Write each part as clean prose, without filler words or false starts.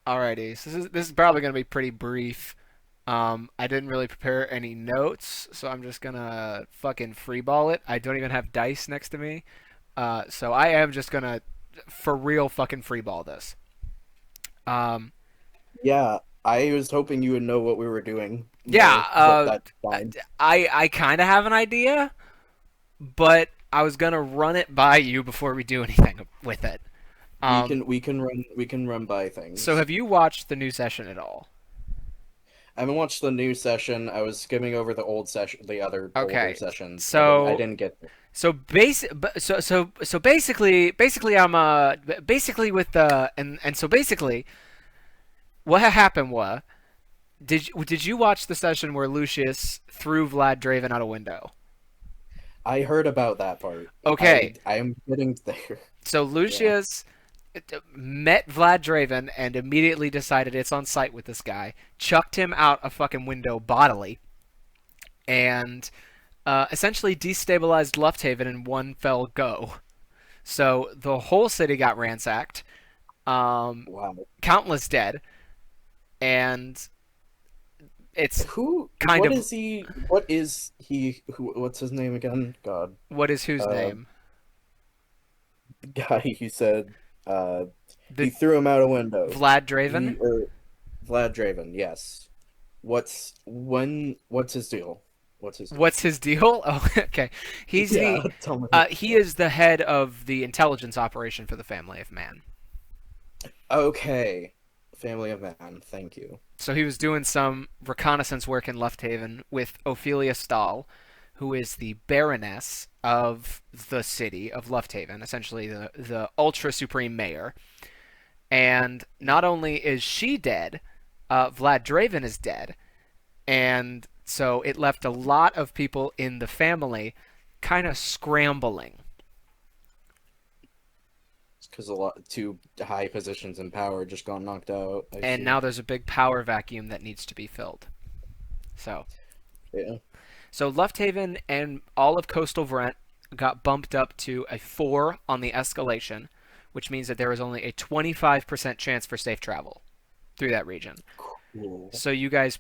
Alrighty, so this is probably gonna be pretty brief. I didn't really prepare any notes, so I'm just gonna fucking freeball it. I don't even have dice next to me, so I am just gonna for real fucking freeball this. Um, Yeah, I was hoping you would know what we were doing yeah, more, but that's fine. I kind of have an idea, but I was gonna run it by you before we do anything with it. We Um, can we can run by so things. have you watched the new session at all? I haven't watched the new session. I was skimming over the old session, the other older Okay, sessions. I so didn't get there. so basically I'm basically with the and so basically what happened was did you watch the session where Lucius threw Vlad Draven out a window? I heard about that part. I Okay, I am getting there. so Yeah. Lucius met Vlad Draven and immediately decided it's on site with this guy, chucked him out a fucking window bodily, and essentially destabilized Lufthaven in one fell go. So the whole city got ransacked, Wow. countless dead, and it's Who? kind of What is he? What's his name again? God. what is whose Uh, name? guy. He said. The He threw him out a window. Vlad Draven. He Vlad Draven. Yes. What's his deal? What's his deal? What's his deal? Oh, okay. Yeah. Tell me. He is the head of the intelligence operation for the family of man. Okay. Family of Man. Thank you. So he was doing some reconnaissance work in Lufthaven with Ophelia Stahl, who is the Baroness of the city of Lufthaven, essentially the ultra supreme mayor. And not only is she dead, Vlad Draven is dead, and so it left a lot of people in the family kind of scrambling. Because a lot two high positions in power just got knocked out. I And see. now there's a big power vacuum that needs to be filled. So, Yeah. so Lufthaven and all of coastal Brent got bumped up to a 4 on the escalation, which means that there is only a 25% chance for safe travel through that region. Cool. So you guys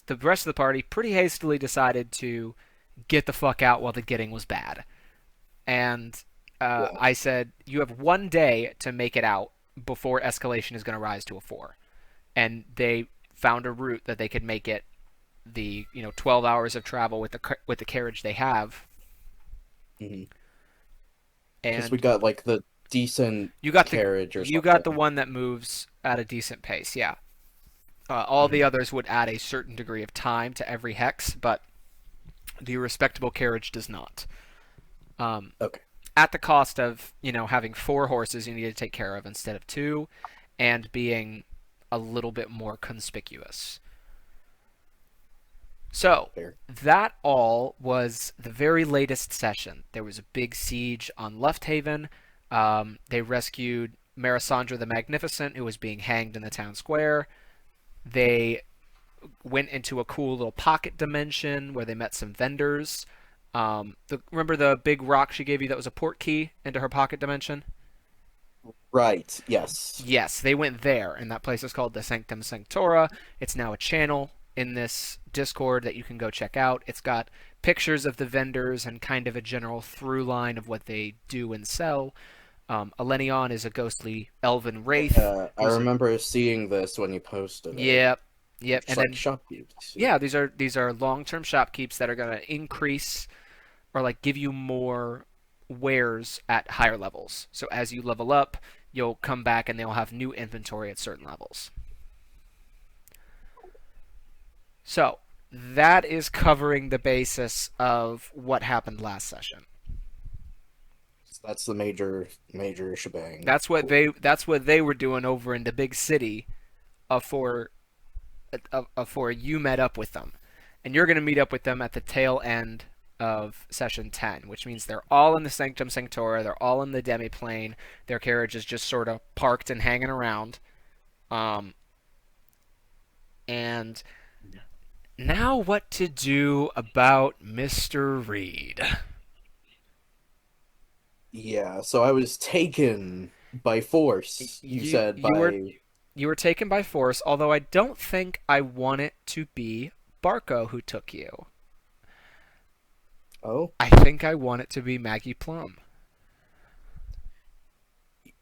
the rest of the party pretty hastily decided to get the fuck out while the getting was bad. And Yeah. I said, you have 1 day to make it out before escalation is going to rise to a 4. And they found a route that they could make it the 12 hours of travel with the carriage they have. Because we And got like the decent you got carriage or you got the something. one that moves at a decent pace. Yeah. All the Hmm. others would add a certain degree of time to every hex, but the respectable carriage does not. Um, Okay. at the cost of having 4 horses you need to take care of instead of 2, and being a little bit more conspicuous. So Fair. that all was the very latest session. There was a big siege on Lufthaven. They rescued Melisandre the Magnificent, who was being hanged in the town square. They went into a cool little pocket dimension where they met some vendors. Remember the big rock she gave you that was a port key into her pocket dimension? Right. Yes. Yes, they went there, and that place is called the Sanctum Sanctora. It's now a channel in this Discord that you can go check out. It's got pictures of the vendors and kind of a general through line of what they do and sell. Elenion is a ghostly elven wraith I who's a remember seeing this when you posted it. yep, yep, It's and like then shopkeepers. Yeah. yeah, these are long-term shopkeeps that are going to increase or like give you more wares at higher levels. So as you level up, you'll come back and they'll have new inventory at certain levels. So that is covering the basis of what happened last session. So that's the major shebang. That's what Cool. they were doing over in the big city before before you met up with them, and you're going to meet up with them at the tail end of session 10, which means they're all in the Sanctum Sanctora, they're all in the demiplane, their carriage is just sort of parked and hanging around. Um, and now what to do about Mr. Reed? Yeah. So I was taken by force. You You said you were by. You were taken by force, although I don't think I want it to be Barco who took you. Oh, I think I want it to be Maggie Plum.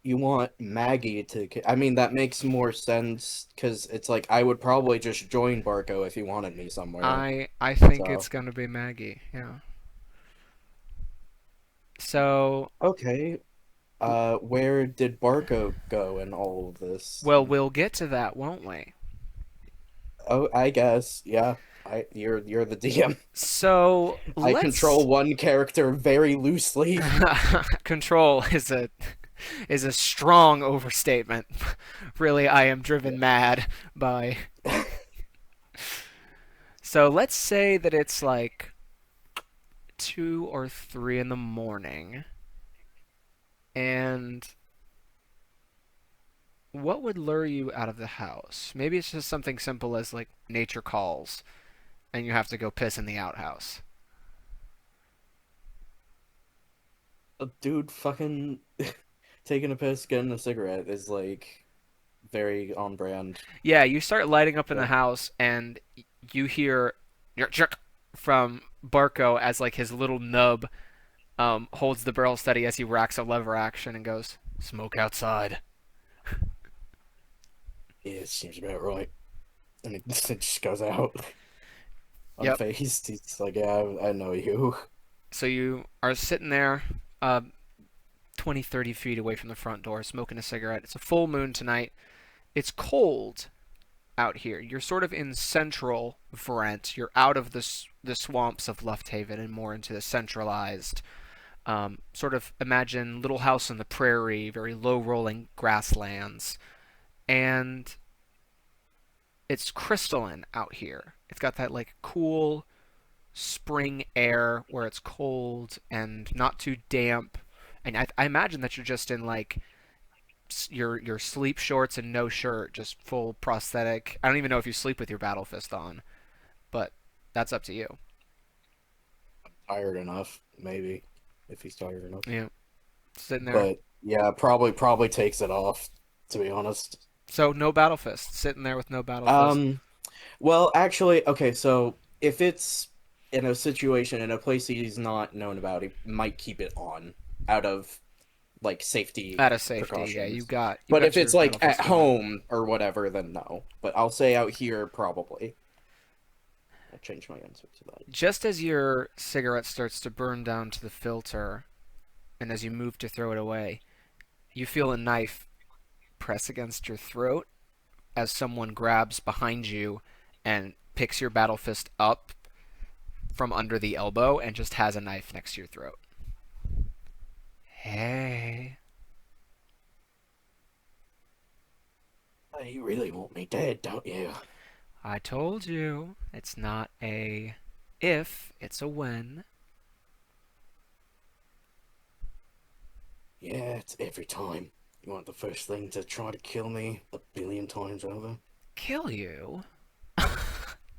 you want Maggie to? I mean, that makes more sense because it's like I would probably just join Barco if he wanted me somewhere. I think it's So gonna be Maggie. Yeah. So, okay, where did Barco go in all of this? well, we'll get to that, won't we? Oh, I guess, yeah. You're the DM. So I control let's one character very loosely. control is a strong overstatement. Really, I am driven mad by. So let's say that it's like 2 or 3 in the morning, and what would lure you out of the house? Maybe it's just something simple as like nature calls, and you have to go piss in the outhouse. A dude fucking taking a piss, getting a cigarette is like very on brand. Yeah, you start lighting up in the Yeah. house, and you hear jerk from Barco as like his little nub holds the barrel steady as he racks a lever action and goes, "Smoke outside." Yeah, it seems about right. And it just goes out Yep. unfazed. He's like, yeah, I know you. So you are sitting there, uh, 20, 30 feet away from the front door, smoking a cigarette. It's a full moon tonight. It's cold out here. You're sort of in central Vrent. You're out of the swamps of Lufthaven and more into the centralized. Sort of imagine Little House on the Prairie, very low rolling grasslands. And it's crystalline out here. It's got that like cool spring air where it's cold and not too damp. And I imagine that you're just in like your sleep shorts and no shirt, just full prosthetic. I don't even know if you sleep with your battle fist on, but that's up to you. Tired enough, maybe, if he's tired enough. Yeah, sitting there. But yeah, probably takes it off, to be honest. So no battle fist, sitting there with no battle fist. Um, well, actually, okay, so if it's in a situation in a place he's not known about, he might keep it on out of like safety Out of safety, yeah, precautions. you But if got your it's like battle at fist on. home or whatever, then no. But I'll say out here probably. I changed my answer to that. Just as your cigarette starts to burn down to the filter, and as you move to throw it away, you feel a knife press against your throat as someone grabs behind you and picks your battle fist up from under the elbow and just has a knife next to your throat. Hey, You really want me dead, don't you? I told you it's not a if, it's a when. Yeah, it's every time. You want the first thing to try to kill me 1 billion times over? Kill you?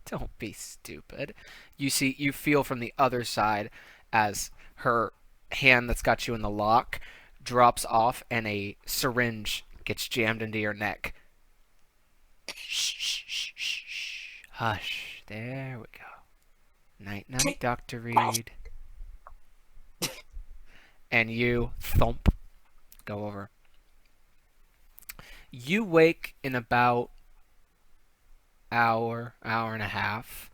Don't be stupid. You feel from the other side as her hand that's got you in the lock drops off and a syringe gets jammed into your neck. Shh, shh, shh, shh, shh. Hush. There we go. Night, night, Dr. Reed. And you thump go over. You wake in about hour and a half.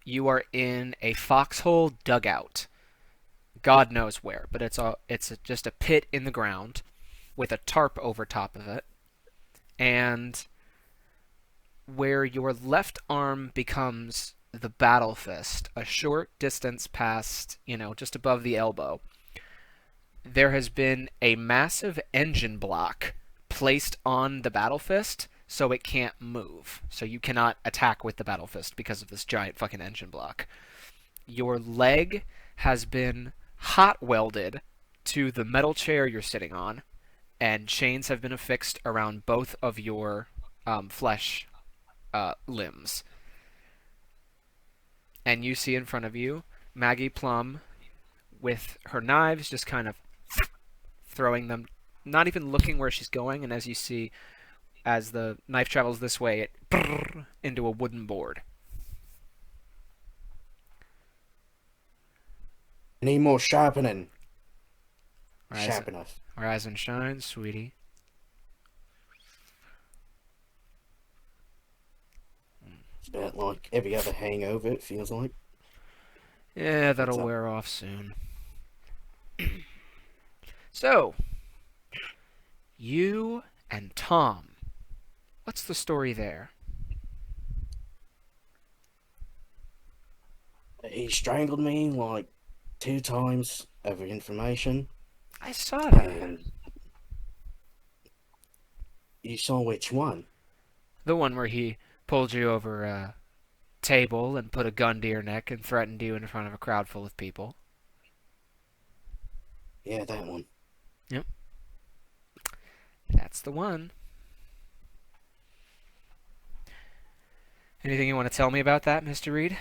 You are in a foxhole dugout. God knows where, but just a pit in the ground with a tarp over top of it, and where your left arm becomes the battle fist, a short distance past, just above the elbow, there has been a massive engine block placed on the battle fist so it can't move. So you cannot attack with the battle fist because of this giant fucking engine block. Your leg has been hot welded to the metal chair you're sitting on, and chains have been affixed around both of your flesh limbs. And you see in front of you Maggie Plum with her knives just kind of throwing them, not even looking where she's going. And as you see, As the knife travels this way, it into a wooden board. I need more sharpening. Rise, Sharp enough. rise and shine, sweetie. It's about like every other hangover, it feels like. Yeah, What's that'll up? wear off soon. So, you and Tom. What's the story there? He strangled me like 2 times over information, I saw that. and you saw which one. The one where he pulled you over a table and put a gun to your neck and threatened you in front of a crowd full of people. Yeah, that one. Yep, that's the one. Anything you want to tell me about that, Mr. Reed?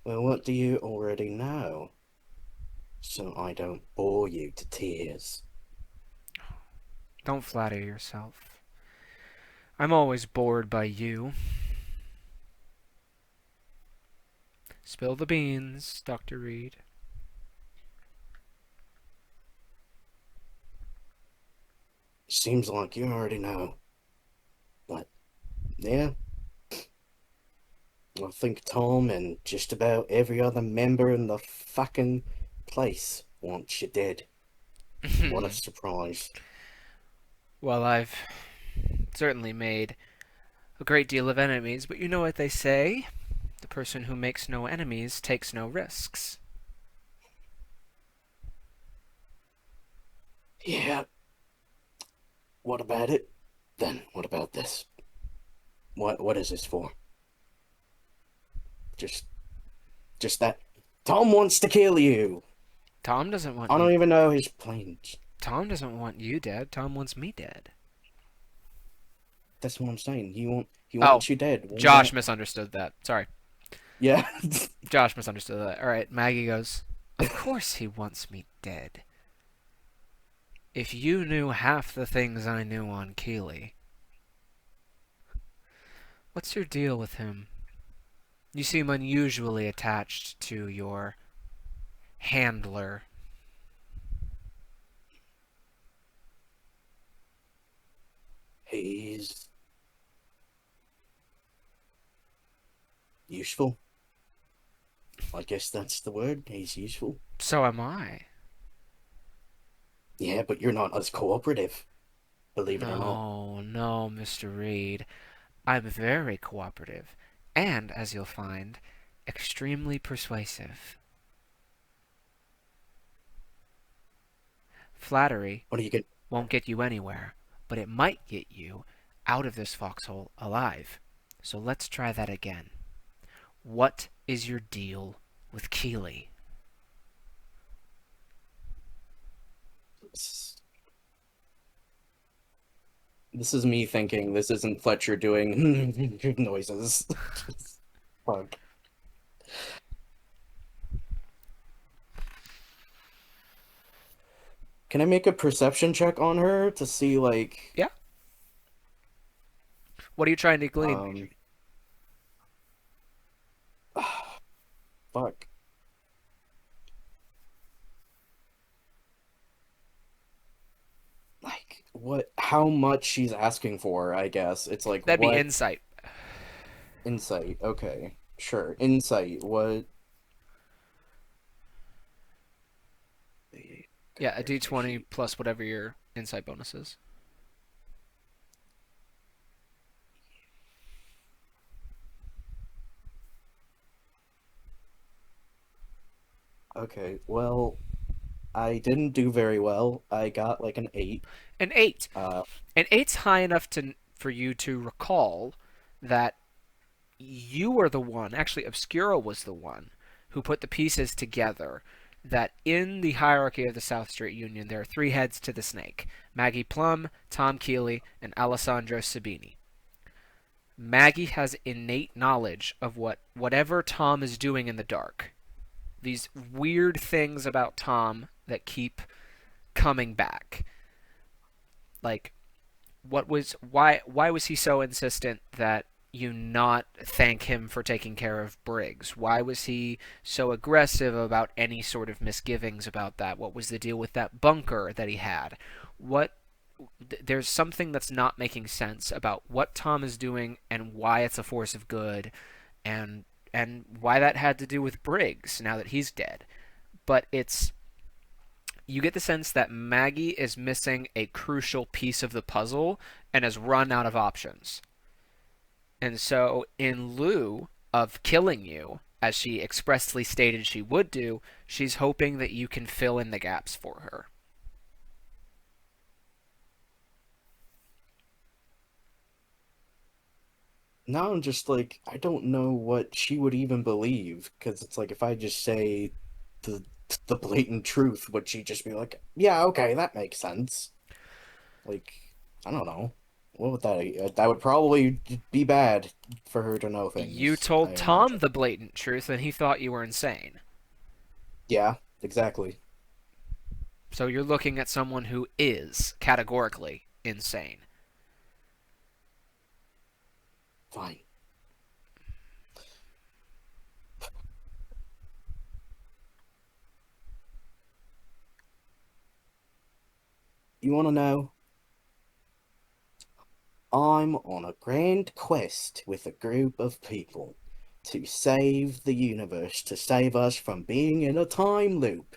Well, what do you already know? So I don't bore you to tears. Don't flatter yourself. I'm always bored by you. Spill the beans, Dr. Reed. Seems like you already know. But, yeah, I think Tom and just about every other member in the fucking place wants you dead. What a surprise. Well, I've certainly made a great deal of enemies, but you know what they say? The person who makes no enemies takes no risks. Yeah, what about it? Then what about this? What is this for? Just just that Tom wants to kill you. Tom doesn't want I you. don't even know his plans. Tom doesn't want you dead. Tom wants me dead. That's what I'm saying. He Oh, wants you dead. What Josh about misunderstood that. Sorry. yeah. Josh misunderstood that. All right, Maggie goes, "Of course he wants me dead. If you knew half the things I knew on Keeley, what's your deal with him? You seem unusually attached to your handler." He's useful. I guess that's the word. He's useful. So am I. Yeah, but you're not as cooperative, believe it or not. No, no, Mr. Reed. I'm very cooperative, and, as you'll find, extremely persuasive. Flattery What are you get? won't get you anywhere, but it might get you out of this foxhole alive. So let's try that again. What is your deal with Keeley? This is me thinking. This isn't Fletcher doing noises. Fuck. Can I make a perception check on her to see like Yeah? What are you trying to glean? um fuck. Like what how much she's asking for, I guess. It's like That'd be what insight. insight. Okay. Sure. Insight. What Yeah, a d20 plus whatever your insight bonus is. Okay. Well, I didn't do very well. I got like an 8. An 8. Uh An 8's high enough to for you to recall that you were the one, actually Obscura was the one, who put the pieces together that in the hierarchy of the South Street Union there are three heads to the snake: Maggie Plum, Tom Keeley, and Alessandro Sabini. Maggie has innate knowledge of whatever Tom is doing in the dark. These weird things about Tom that keep coming back. Like Why was he so insistent that you not thank him for taking care of Briggs? Why was he so aggressive about any sort of misgivings about that? What was the deal with that bunker that he had? What There's something that's not making sense about what Tom is doing and why it's a force of good, and why that had to do with Briggs now that he's dead. But it's you get the sense that Maggie is missing a crucial piece of the puzzle and has run out of options. And so, in lieu of killing you, as she expressly stated she would do, she's hoping that you can fill in the gaps for her. Now I'm just like, I don't know what she would even believe, because it's like if I just say the the blatant truth, would she just be like, yeah, okay, that makes sense? Like, I don't know. What would that would probably be bad for her to know You things, I told Tom imagine. the blatant truth, and he thought you were insane. Yeah, exactly. So you're looking at someone who is categorically insane. Fine. You want to know? I'm on a grand quest with a group of people to save the universe, to save us from being in a time loop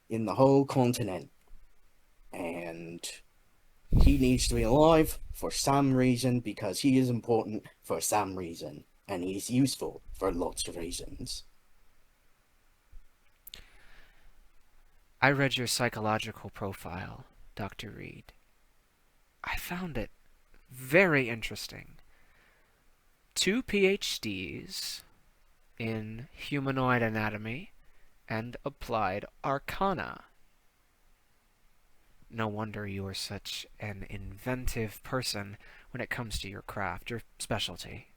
in the whole continent. And he needs to be alive for some reason because he is important for some reason. And he's useful for lots of reasons. I read your psychological profile, Dr. Reed. I found it very interesting. Two PhDs in humanoid anatomy and applied arcana. No wonder you are such an inventive person when it comes to your craft, your specialty.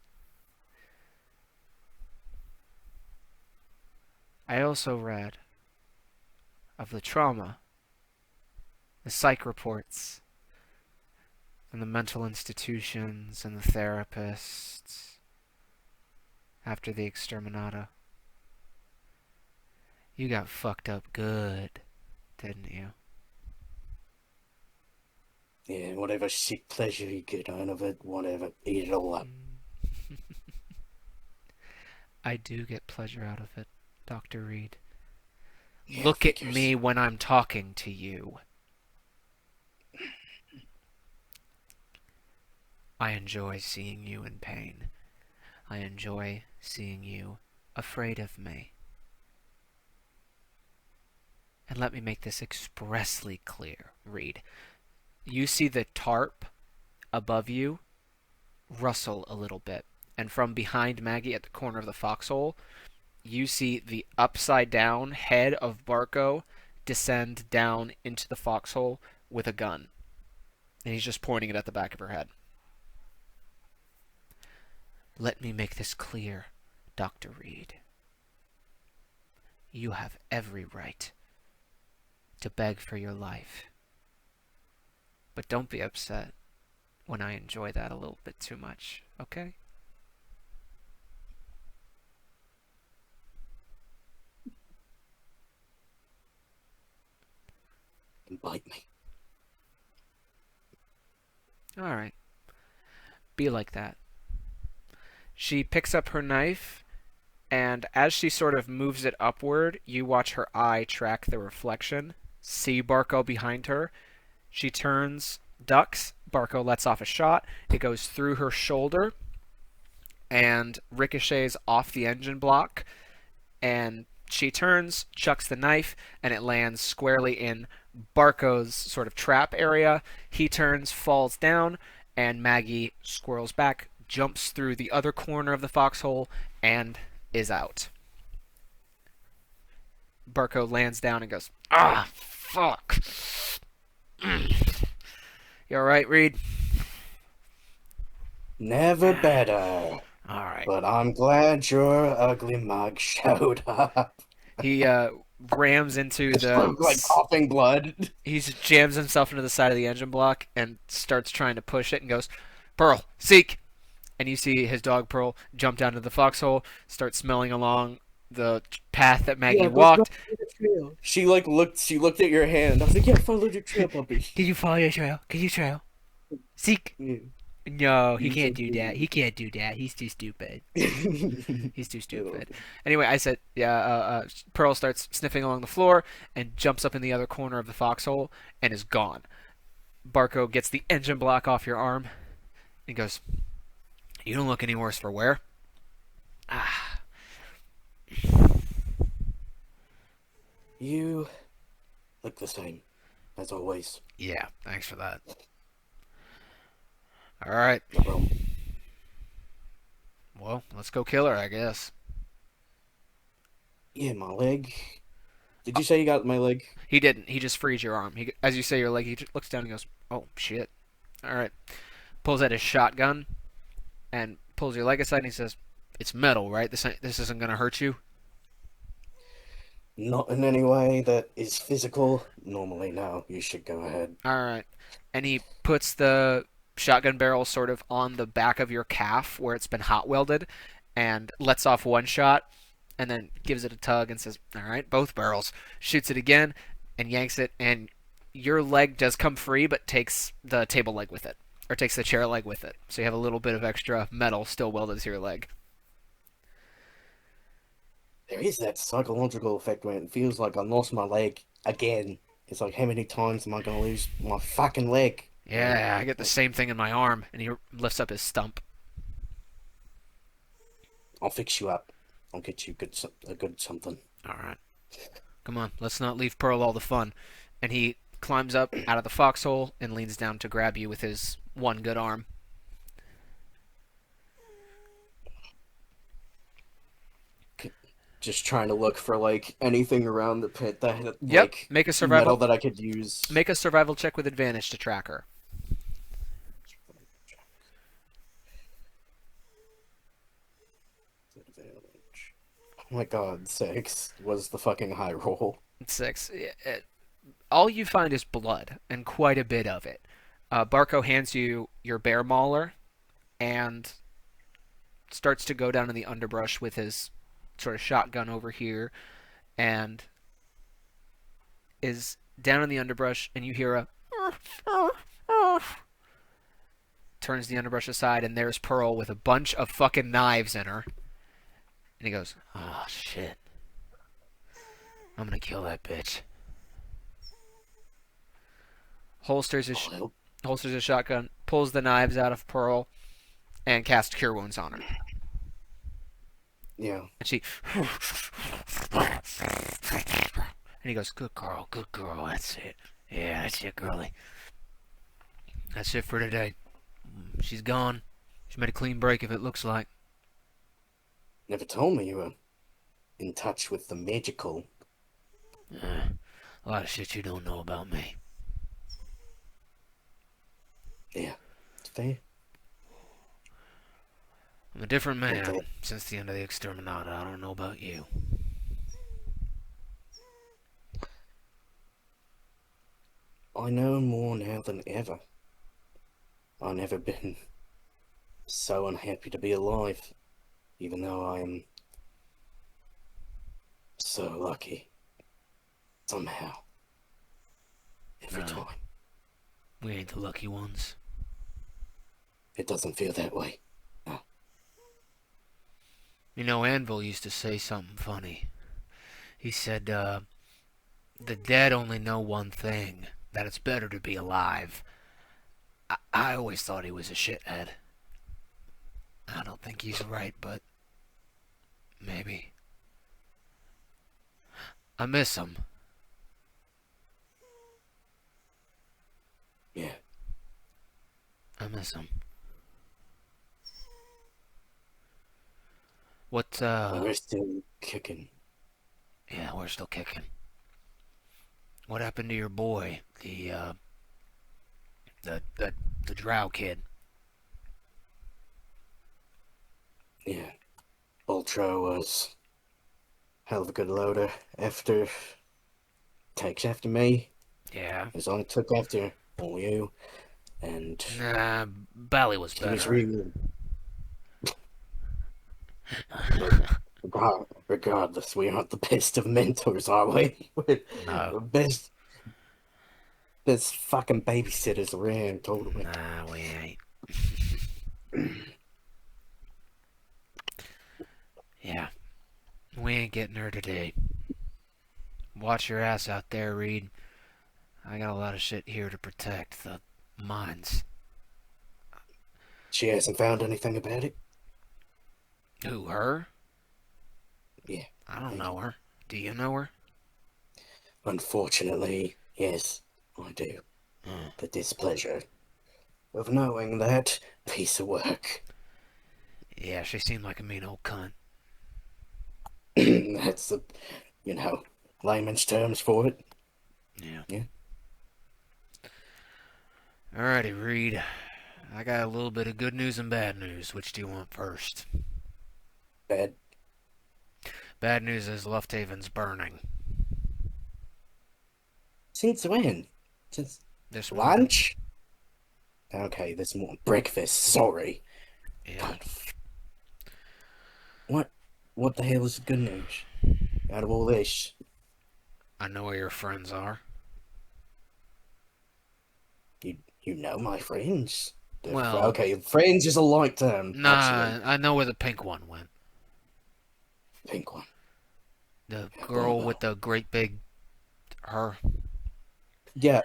I also read of the trauma, the psych reports, and the mental institutions and the therapists after the exterminata. You got fucked up good, didn't you? Yeah, whatever sick pleasure you get out of it, whatever, eat it all up. I do get pleasure out of it, Dr. Reed. Yeah, Look at figures. me when I'm talking to you. I enjoy seeing you in pain. I enjoy seeing you afraid of me. And let me make this expressly clear, Reed. You see the tarp above you rustle a little bit. And from behind Maggie at the corner of the foxhole, you see the upside down head of Barco descend down into the foxhole with a gun. And he's just pointing it at the back of her head. Let me make this clear, Dr. Reed. You have every right to beg for your life. But don't be upset when I enjoy that a little bit too much, okay? And bite me. Alright, be like that. She picks up her knife, and as she sort of moves it upward, you watch her eye track the reflection, see Barco behind her. She turns, ducks, Barco lets off a shot. It goes through her shoulder and ricochets off the engine block, and she turns, chucks the knife, and it lands squarely in Barco's sort of trap area. He turns, falls down, and Maggie squirrels back, jumps through the other corner of the foxhole, and is out. Barco lands down and goes, "Ah, fuck." You alright, Reed? Never better. Alright. But I'm glad your ugly mug showed up. He rams into It's the like coughing blood. he just jams himself into the side of the engine block and starts trying to push it and goes, Pearl, seek. And you see his dog Pearl jump down to the foxhole, start smelling along the path that Maggie Yeah, go walked. follow the trail. She looked at your hand. I was like, yeah, follow the trail, puppy. Did you follow your trail? Can you trail? Seek. Yeah, No, he use can't a do that. He can't do that. He's too stupid. He's too Little stupid. Anyway, I said, yeah, Pearl starts sniffing along the floor and jumps up in the other corner of the foxhole and is gone. Barco gets the engine block off your arm and goes, You don't look any worse for wear. Ah, You look the same as always. yeah, thanks for that. All right. No problem. Well, let's go kill her, I guess. Yeah, my leg. Did you say you got my leg? He didn't. He just frees your arm. As you say your leg, he just looks down and goes, Oh, shit. All right. Pulls out his shotgun and pulls your leg aside and he says, It's metal, right? This isn't going to hurt you? Not in any way that is physical. Normally, no. You should go ahead. All right. And he puts the shotgun barrel sort of on the back of your calf where it's been hot welded and lets off one shot and then gives it a tug and says, All right, both barrels. Shoots it again and yanks it. And your leg does come free, but takes the table leg with it, or takes the chair leg with it. So you have a little bit of extra metal still welded to your leg. There is that psychological effect when it feels like I lost my leg again. It's like, how many times am I going to lose my fucking leg? Yeah, I get the same thing in my arm. And he lifts up his stump. I'll fix you up. I'll get you a good something. All right. Come on, let's not leave Pearl all the fun. And he climbs up out of the foxhole and leans down to grab you with his one good arm. Just trying to look for like anything around the pit that had Yep. like Make a metal survival that I could use. make a survival check with advantage to track her. Oh my god, 6 was the fucking high roll. 6. All you find is blood and quite a bit of it. Barco hands you your bear mauler and starts to go down in the underbrush with his sort of shotgun over here and is down in the underbrush and you hear a turns the underbrush aside and there's Pearl with a bunch of fucking knives in her. And he goes, Oh shit. I'm gonna kill that bitch. Holsters his shotgun, pulls the knives out of Pearl, and casts Cure Wounds on her. Yeah. And she and he goes, Good girl, that's it. Yeah, that's it, girlie. That's it for today. She's gone. She made a clean break of it, looks like. Never told me you were in touch with the magical. A lot of shit you don't know about me. Yeah, it's fair. I'm a different man Okay. since the end of the Exterminata. I don't know about you. I know more now than ever. I've never been so unhappy to be alive, even though I am so lucky. Somehow. Every No. time. We ain't the lucky ones. It doesn't feel that way. No. You know, Anvil used to say something funny. He said, the dead only know one thing, that it's better to be alive. I always thought he was a shithead. I don't think he's right, but maybe. I miss him. Yeah. I miss him. What, And we're still kicking. Yeah, we're still kicking. What happened to your boy? The drow kid. Yeah. Ultra was hell of a good loader. After takes after me, Yeah. as I took after all you, and Nah, Bally was he was better. really. But regardless, we aren't the best of mentors, are we? We're No. the best fucking babysitters around, totally. Nah, we ain't. Yeah. We ain't getting her today. Watch your ass out there, Reed. I got a lot of shit here to protect. The mines. She hasn't found anything about it? Who, her? Yeah, I don't thank you. know her. Do you know her? Unfortunately, yes, I do. Hmm. The displeasure of knowing that piece of work. Yeah, she seemed like a mean old cunt. That's the, you know, layman's terms for it. Yeah. Yeah, Alrighty, Reed. I got a little bit of good news and bad news. Which do you want first? bad. Bad news is Lufthaven's burning. Since when? Since This morning. lunch? Okay, this morning. Breakfast, sorry. Yeah. God, what? What the hell is the good news out of all this? I know where your friends are. You know my friends. Well, Okay, friends is a light term, actually. nah, I know where the pink one went. Pink one. The girl with Bonneville. the great big her. Yeah,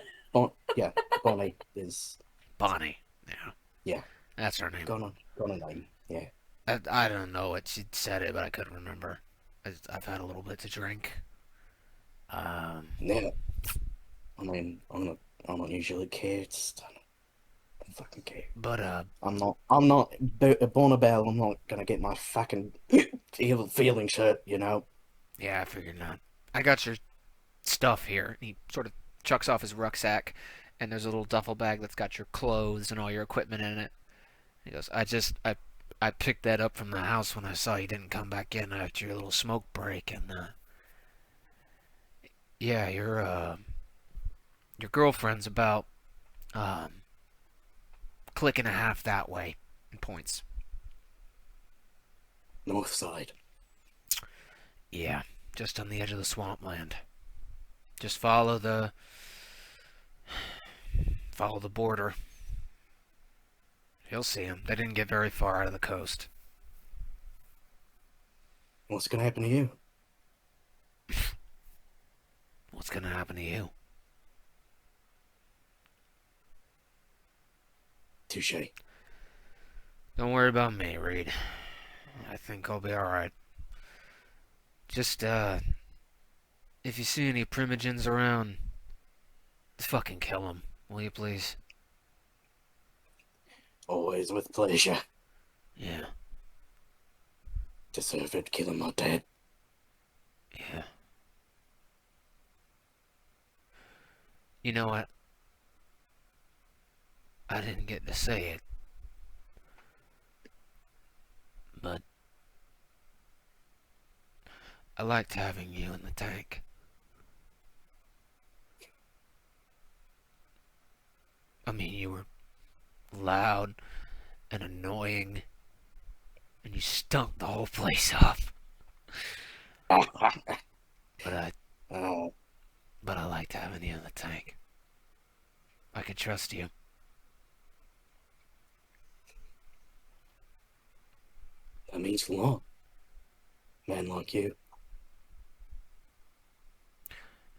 yeah, Bonnie is. Bonnie. Yeah, Yeah, that's her name. gone on name. Yeah. I don't know what she said it, but I couldn't remember. I've had a little bit to drink. Um, Yeah, I mean, I'm not usually kids. I don't fucking care. but I'm not, Bonnabelle, I'm not gonna get my fucking feelings hurt, you know? yeah, I figured not. I got your stuff here. He sort of chucks off his rucksack, and there's a little duffel bag that's got your clothes and all your equipment in it. He goes, I picked that up from the house when I saw you didn't come back in after your little smoke break, and yeah, your girlfriend's about um click and a half that way in points. North side. Yeah, just on the edge of the swampland. Just follow the border. You'll see them. They didn't get very far out of the coast. What's gonna happen to you? What's gonna happen to you? Touche. Don't worry about me, Reed. I think I'll be alright. Just, if you see any primogens around, fucking kill them, will you please? Always with pleasure. Yeah, Deserved killing my dad. yeah. You know what? I didn't get to say it, but I liked having you in the tank. I mean, you were loud and annoying, and you stunk the whole place up. But I, Oh, but I liked having you in the tank. I could trust you. that means a lot. Man like you.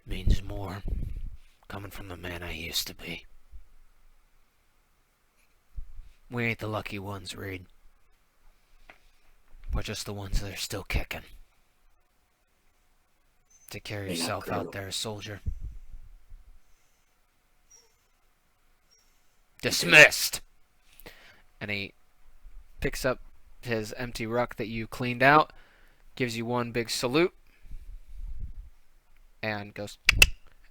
Means more coming from the man I used to be. We ain't the lucky ones, Reed. We're just the ones that are still kicking. Take care of Me not yourself out girl. there, soldier. You do. Dismissed! And he picks up his empty ruck that you cleaned out, gives you one big salute, and goes.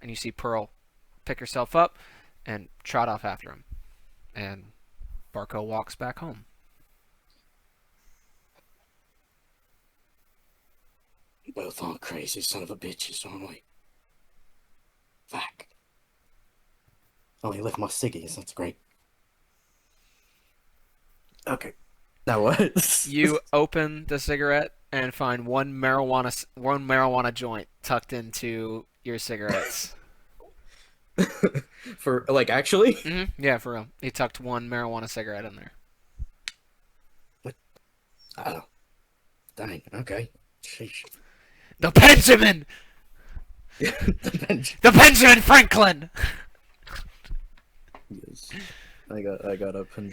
And you see Pearl pick herself up and trot off after him. And Barco walks back home. both aren't crazy son of a bitches, aren't we? Fuck. Oh, he left my ciggies. That's great. Okay. That was. You open the cigarette and find one marijuana joint tucked into your cigarettes. For, like, actually? Yeah, for real. He tucked one marijuana cigarette in there. What? Oh, dang. Okay. Sheesh. The Benjamin! The bench. The Benjamin Franklin! Yes. I got a 100